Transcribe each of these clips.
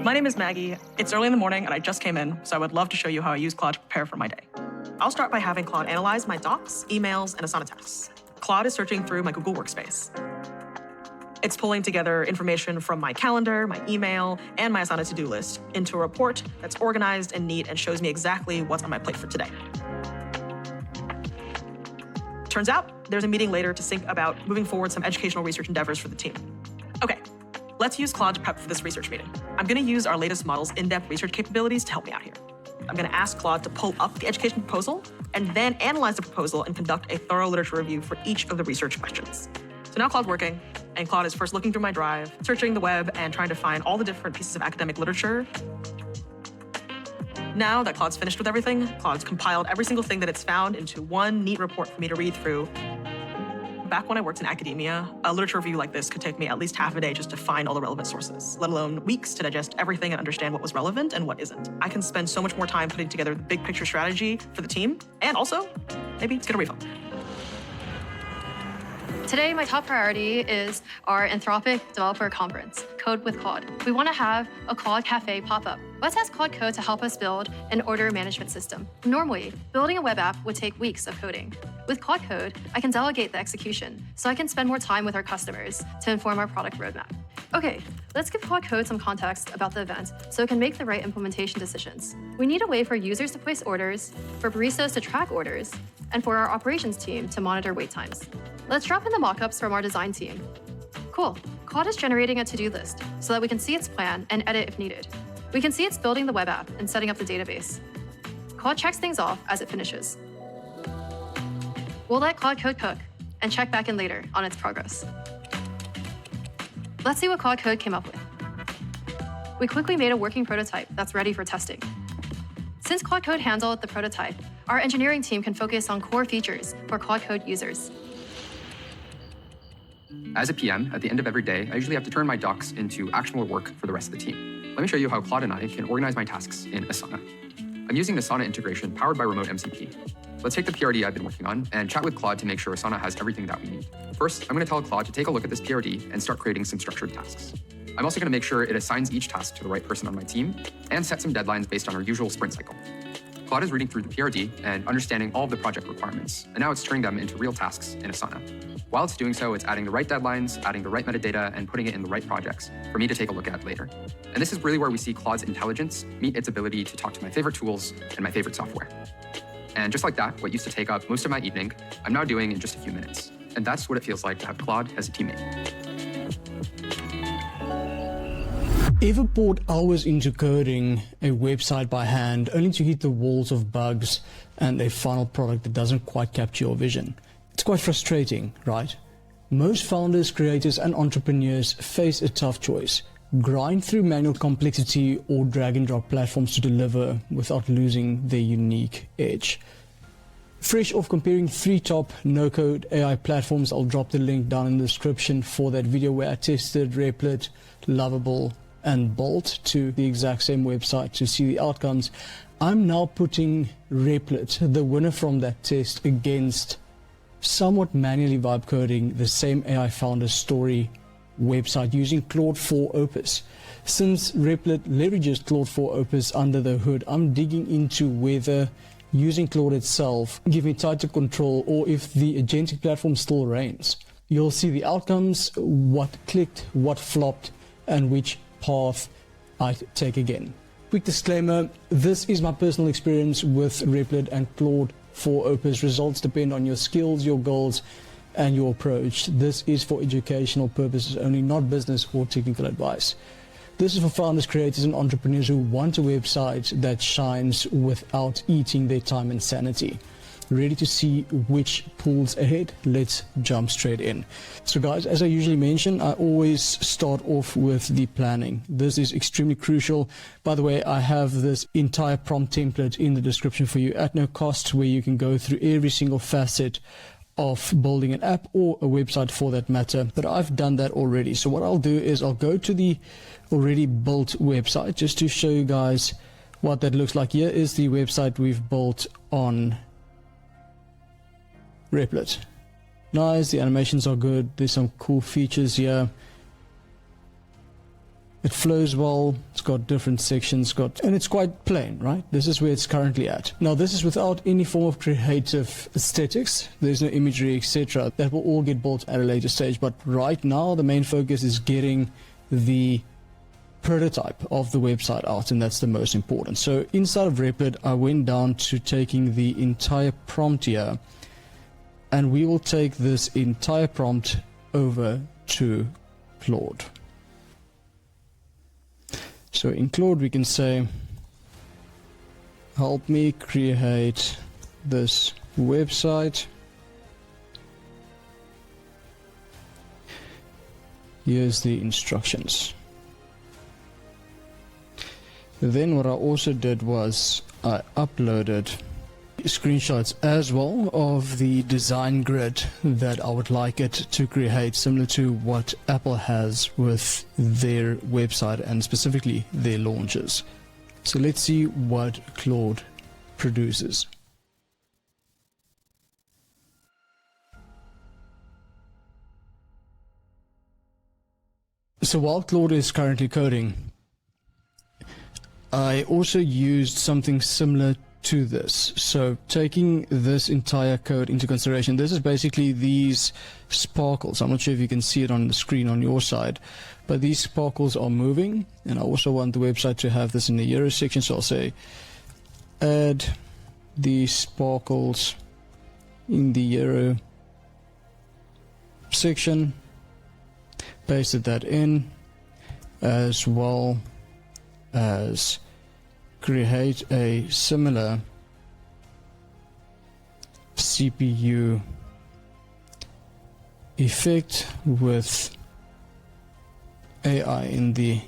My name is Maggie. It's early in the morning and I just came in, so I would love to show you how I use Claude to prepare for my day. I'll start by having Claude analyze my docs, emails, and Asana tasks. Claude is searching through my Google Workspace. It's pulling together information from my calendar, my email, and my Asana to-do list into a report that's organized and neat and shows me exactly what's on my plate for today. Turns out, there's a meeting later to think about moving forward some educational research endeavors for the team. Okay, let's use Claude to prep for this research meeting. I'm gonna use our latest model's in-depth research capabilities to help me out here. I'm gonna ask Claude to pull up the education proposal and then analyze the proposal and conduct a thorough literature review for each of the research questions. So now Claude's working, and Claude is first looking through my drive, searching the web, and trying to find all the different pieces of academic literature. Now that Claude's finished with everything, Claude's compiled every single thing that it's found into one neat report for me to read through. Back when I worked in academia, a literature review like this could take me at least half a day just to find all the relevant sources, let alone weeks to digest everything and understand what was relevant and what isn't. I can spend so much more time putting together the big picture strategy for the team, and also, maybe get a refund. Today, my top priority is our Anthropic Developer Conference, Code with Claude. We want to have a Claude Cafe pop up. Let's ask Claude Code to help us build an order management system. Normally, building a web app would take weeks of coding. With Claude Code, I can delegate the execution, so I can spend more time with our customers to inform our product roadmap. Okay, let's give Claude Code some context about the event so it can make the right implementation decisions. We need a way for users to place orders, for baristas to track orders, and for our operations team to monitor wait times. Let's drop in the mockups from our design team. Cool, Claude is generating a to-do list so that we can see its plan and edit if needed. We can see it's building the web app and setting up the database. Claude checks things off as it finishes. We'll let Claude Code cook and check back in later on its progress. Let's see what Claude Code came up with. We quickly made a working prototype that's ready for testing. Since Claude Code handled the prototype, our engineering team can focus on core features for Claude Code users. As a PM, at the end of every day, I usually have to turn my docs into actionable work for the rest of the team. Let me show you how Claude and I can organize my tasks in Asana. I'm using the Asana integration powered by Remote MCP. Let's take the PRD I've been working on and chat with Claude to make sure Asana has everything that we need. First, I'm going to tell Claude to take a look at this PRD and start creating some structured tasks. I'm also going to make sure it assigns each task to the right person on my team and set some deadlines based on our usual sprint cycle. Claude is reading through the PRD and understanding all of the project requirements, and now it's turning them into real tasks in Asana. While it's doing so, it's adding the right deadlines, adding the right metadata, and putting it in the right projects for me to take a look at later. And this is really where we see Claude's intelligence meet its ability to talk to my favorite tools and my favorite software. And just like that, what used to take up most of my evening, I'm now doing in just a few minutes. And that's what it feels like to have Claude as a teammate. Ever poured hours into coding a website by hand only to hit the walls of bugs and a final product that doesn't quite capture your vision? It's quite frustrating, right? Most founders, creators, and entrepreneurs face a tough choice: grind through manual complexity or drag and drop platforms to deliver without losing their unique edge. Fresh off comparing 3 top no-code AI platforms, I'll drop the link down in the description for that video where I tested Replit, Lovable, and Bolt to the exact same website to see the outcomes. I'm now putting Replit, the winner from that test, against somewhat manually vibe coding the same AI founder story website using Claude 4 Opus. Since Replit leverages Claude 4 Opus under the hood, I'm digging into whether using Claude itself give me tighter control or if the agentic platform still reigns. You'll see the outcomes, what clicked, what flopped, and which path I take again. Quick disclaimer, this is my personal experience with Replit and Claude 4 Opus. Results depend on your skills, your goals, and your approach. This is for educational purposes only, not business or technical advice. This is for founders, creators, and entrepreneurs who want a website that shines without eating their time and sanity. Ready to see which pulls ahead? Let's jump straight in. So guys, as I usually mention, I always start off with the planning. This is extremely crucial. By the way, I have this entire prompt template in the description for you at no cost, where you can go through every single facet of building an app or a website for that matter. But I've done that already. So what I'll do is I'll go to the already built website just to show you guys what that looks like. Here is the website we've built on Replit. Nice, the animations are good, there's some cool features here. It flows well, it's got different sections, and it's quite plain, right? This is where it's currently at. Now, this is without any form of creative aesthetics. There's no imagery, etc. That will all get built at a later stage. But right now, the main focus is getting the prototype of the website out, and that's the most important. So inside of Replit, I went down to taking the entire prompt here, and we will take this entire prompt over to Claude. So in Claude, we can say, help me create this website. Here's the instructions. Then what I also did was I uploaded screenshots as well of the design grid that I would like it to create, similar to what Apple has with their website and specifically their launches. So let's see what Claude produces. So while Claude is currently coding, I also used something similar to this. So taking this entire code into consideration, this is basically these sparkles. I'm not sure if you can see it on the screen on your side, but these sparkles are moving, and I also want the website to have this in the arrow section. So I'll say add these sparkles in the arrow section, pasted that in, as well as create a similar CPU effect with AI in the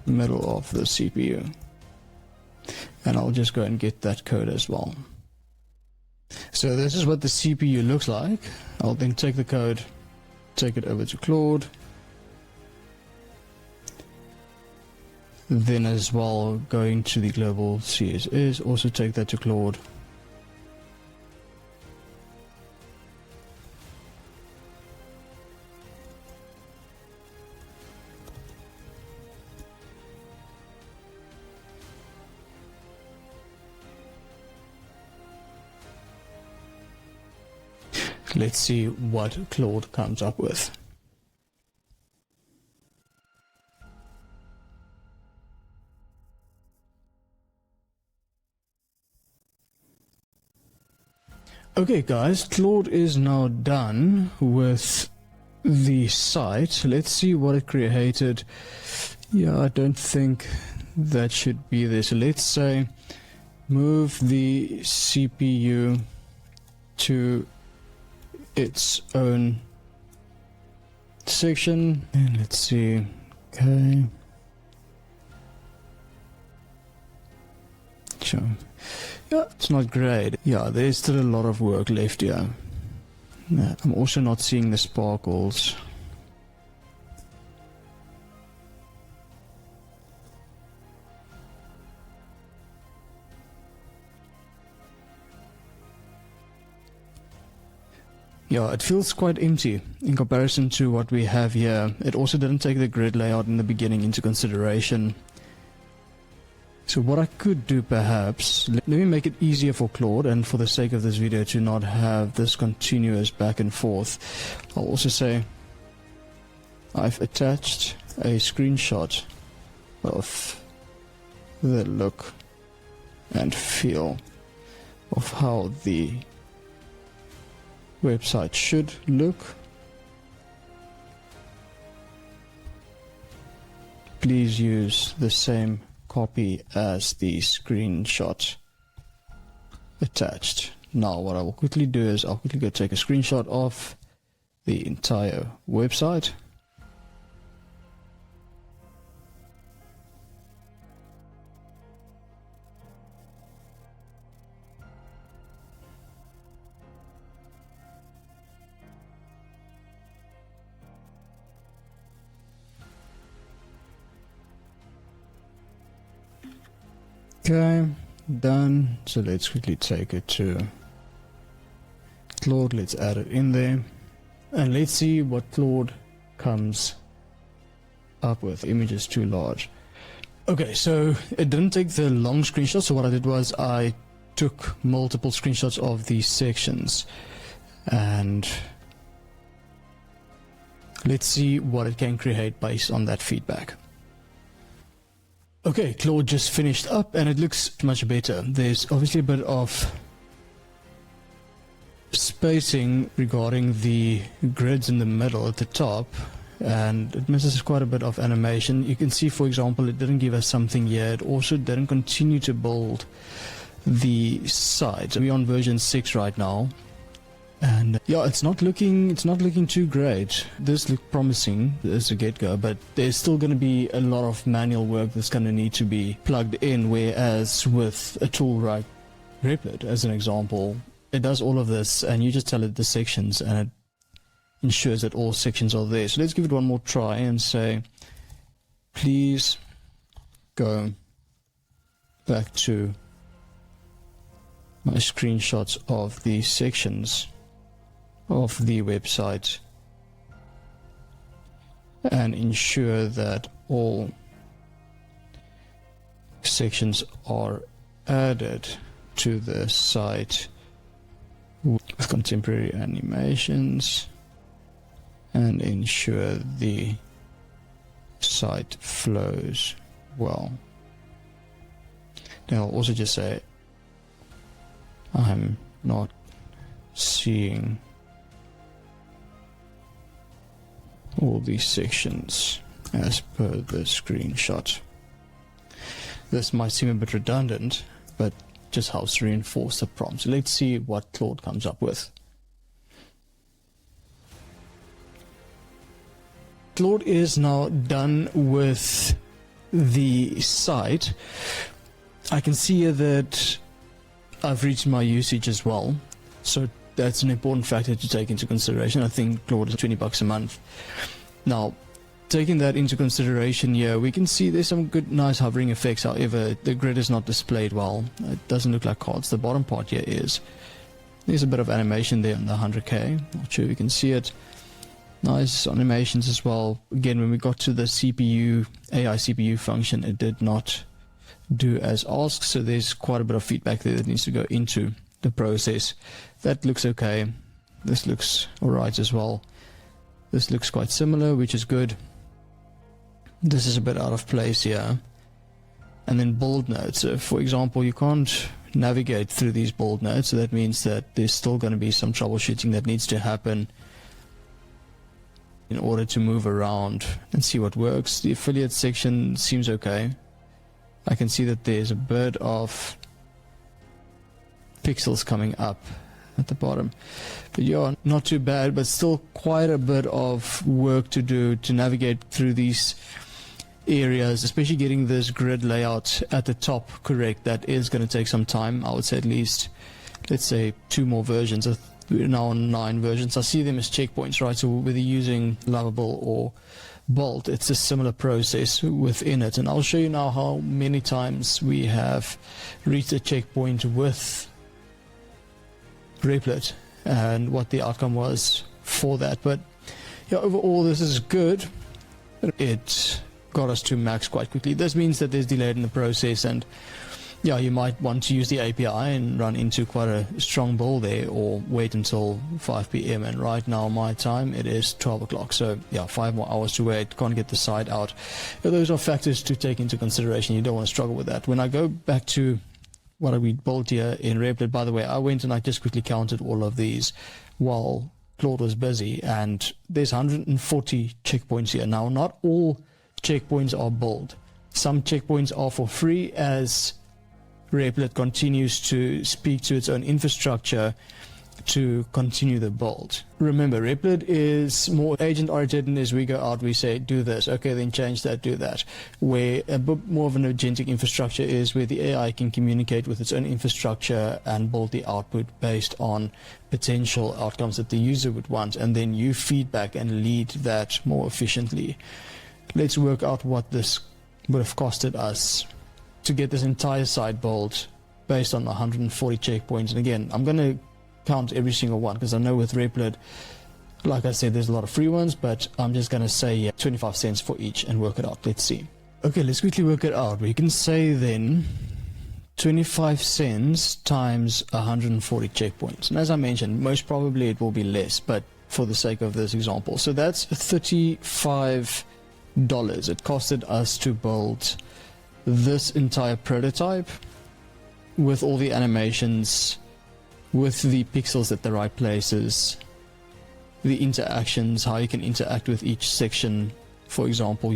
middle of the CPU. And I'll just go and get that code as well. So this is what the CPU looks like. I'll then take the code, take it over to Claude. Then as well, going to the global CSS, also take that to Claude. Let's see what Claude comes up with. Okay guys, Claude is now done with the site. Let's see what it created. Yeah, I don't think that should be there. So let's say move the CPU to its own section. And let's see. Okay. Sure. Yeah, it's not great. Yeah, there's still a lot of work left here. Yeah, I'm also not seeing the sparkles. Yeah, it feels quite empty in comparison to what we have here. It also didn't take the grid layout in the beginning into consideration. So what I could do perhaps, let me make it easier for Claude, and for the sake of this video to not have this continuous back and forth, I'll also say I've attached a screenshot of the look and feel of how the website should look. Please use the same copy as the screenshot attached. Now what I will quickly do is I'll quickly go take a screenshot of the entire website. Okay, done. So let's quickly take it to Claude. Let's add it in there. And let's see what Claude comes up with. Image is too large. Okay, so it didn't take the long screenshot, so what I did was I took multiple screenshots of these sections, and let's see what it can create based on that feedback. Okay, Claude just finished up and it looks much better. There's obviously a bit of spacing regarding the grids in the middle at the top, and it misses quite a bit of animation. You can see, for example, it didn't give us something here. It also didn't continue to build the site. We're on version 6 right now, and yeah, it's not looking too great. This looked promising as a get-go, but there's still going to be a lot of manual work that's going to need to be plugged in, whereas with a tool like Replit, as an example, it does all of this and you just tell it the sections and it ensures that all sections are there. So let's give it one more try and say, please go back to my screenshots of the sections of the website and ensure that all sections are added to the site with contemporary animations, and ensure the site flows well. Then I'll also just say, I'm not seeing all these sections as per the screenshot. This might seem a bit redundant, but just helps to reinforce the prompt. So let's see what Claude comes up with. Claude is now done with the site. I can see here that I've reached my usage as well, so that's an important factor to take into consideration. I think Claude is $20 a month. Now, taking that into consideration here, we can see there's some good, nice hovering effects. However, the grid is not displayed well. It doesn't look like cards. The bottom part here is. There's a bit of animation there on the 100K. Not sure we can see it. Nice animations as well. Again, when we got to the CPU, AI CPU function, it did not do as asked. So there's quite a bit of feedback there that needs to go into the process. That looks okay. This looks alright as well. This looks quite similar, which is good. This is a bit out of place here. And then bold notes. So for example, you can't navigate through these bold notes, so that means that there's still going to be some troubleshooting that needs to happen in order to move around and see what works. The affiliate section seems okay. I can see that there's a bit of pixels coming up at the bottom, but yeah, not too bad, but still quite a bit of work to do to navigate through these areas, especially getting this grid layout at the top correct. That is going to take some time. I would say at least, let's say, 2 more versions. We're now on 9 versions. I see them as checkpoints, right? So whether using Lovable or Bolt, it's a similar process within it, and I'll show you now how many times we have reached a checkpoint with Replit and what the outcome was for that. But yeah, overall this is good. It got us to max quite quickly. This means that there's delay in the process, and yeah, you might want to use the API and run into quite a strong bull there, or wait until 5 p.m. and right now my time, it is 12 o'clock, so yeah, 5 more hours to wait. Can't get the site out. Yeah, those are factors to take into consideration. You don't want to struggle with that. When I go back to what we built here in Replit, by the way, I went and I just quickly counted all of these while Claude was busy, and there's 140 checkpoints here. Now, not all checkpoints are built. Some checkpoints are for free as Replit continues to speak to its own infrastructure to continue the build. Remember, Replit is more agent-oriented, and as we go out, we say, do this, okay, then change that, do that. Where a bit more of an agentic infrastructure is where the AI can communicate with its own infrastructure and build the output based on potential outcomes that the user would want, and then you feedback and lead that more efficiently. Let's work out what this would have costed us to get this entire site built based on 140 checkpoints. And again, I'm going to count every single one, because I know with Replit Like I said, there's a lot of free ones, but I'm just going to say 25 cents for each and work it out. Let's see. Okay, let's quickly work it out. We can say then 25 cents times 140 checkpoints. And as I mentioned, most probably it will be less, but for the sake of this example. So that's $35 it costed us to build this entire prototype with all the animations, with the pixels at the right places, the interactions, how you can interact with each section. For example,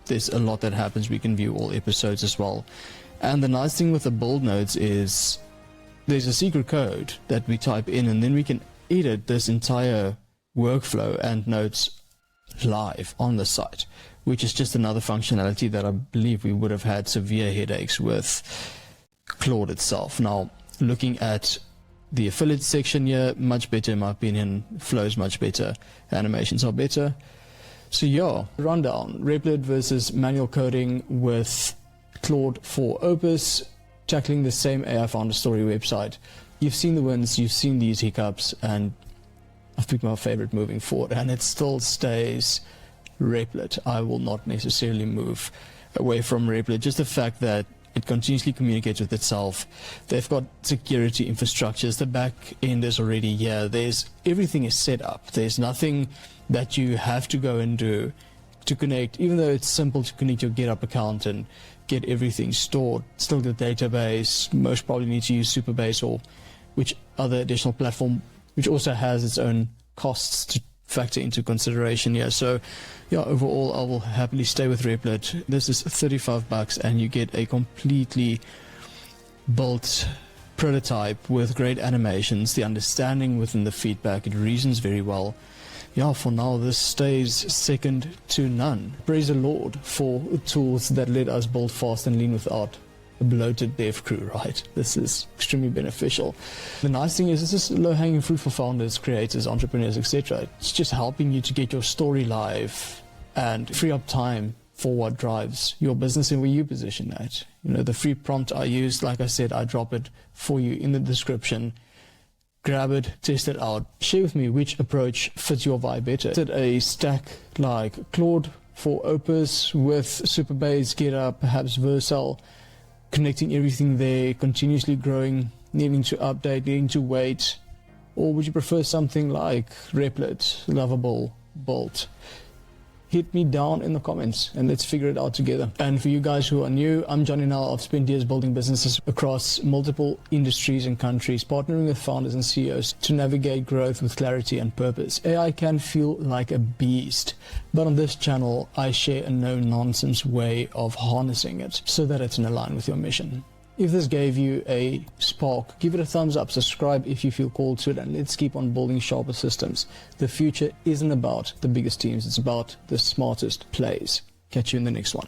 there's a lot that happens. We can view all episodes as well. And the nice thing with the build nodes is there's a secret code that we type in, and then we can edit this entire workflow and notes live on the site, which is just another functionality that I believe we would have had severe headaches with Claude itself. Now, looking at the affiliate section here, much better in my opinion, flows much better, animations are better. So rundown, Replit versus manual coding with Claude for Opus, tackling the same AI Founder Story website. You've seen the wins, you've seen these hiccups, and I've picked my favorite moving forward, and it still stays Replit. I will not necessarily move away from Replit. Just the fact that it continuously communicates with itself. They've got security infrastructures. The back end is already here. Everything is set up. There's nothing that you have to go and do to connect, even though it's simple to connect your GitHub account and get everything stored. Still the database, most probably need to use Superbase or which other additional platform, which also has its own costs to factor into consideration here. So overall I will happily stay with Replit. This is $35 and you get a completely built prototype with great animations, the understanding within the feedback, it reasons very well. For now this stays second to none. Praise the Lord for tools that let us build fast and lean without a bloated dev crew, right? This is extremely beneficial. The nice thing is this is low-hanging fruit for founders, creators, entrepreneurs, etc. It's just helping you to get your story live and free up time for what drives your business and where you position that. The free prompt I used, like I said, I drop it for you in the description. Grab it, test it out, share with me which approach fits your vibe better. Is it a stack like Claude for Opus with Superbase, GitHub, perhaps Vercel, connecting everything there, continuously growing, needing to update, needing to wait? Or would you prefer something like Replit, Lovable, Bolt? Hit me down in the comments and let's figure it out together. And for you guys who are new, I'm Johnny Nell. I've spent years building businesses across multiple industries and countries, partnering with founders and CEOs to navigate growth with clarity and purpose. AI can feel like a beast, but on this channel, I share a no-nonsense way of harnessing it so that it's in line with your mission. If this gave you a spark, give it a thumbs up, subscribe if you feel called to it, and let's keep on building sharper systems. The future isn't about the biggest teams, it's about the smartest plays. Catch you in the next one.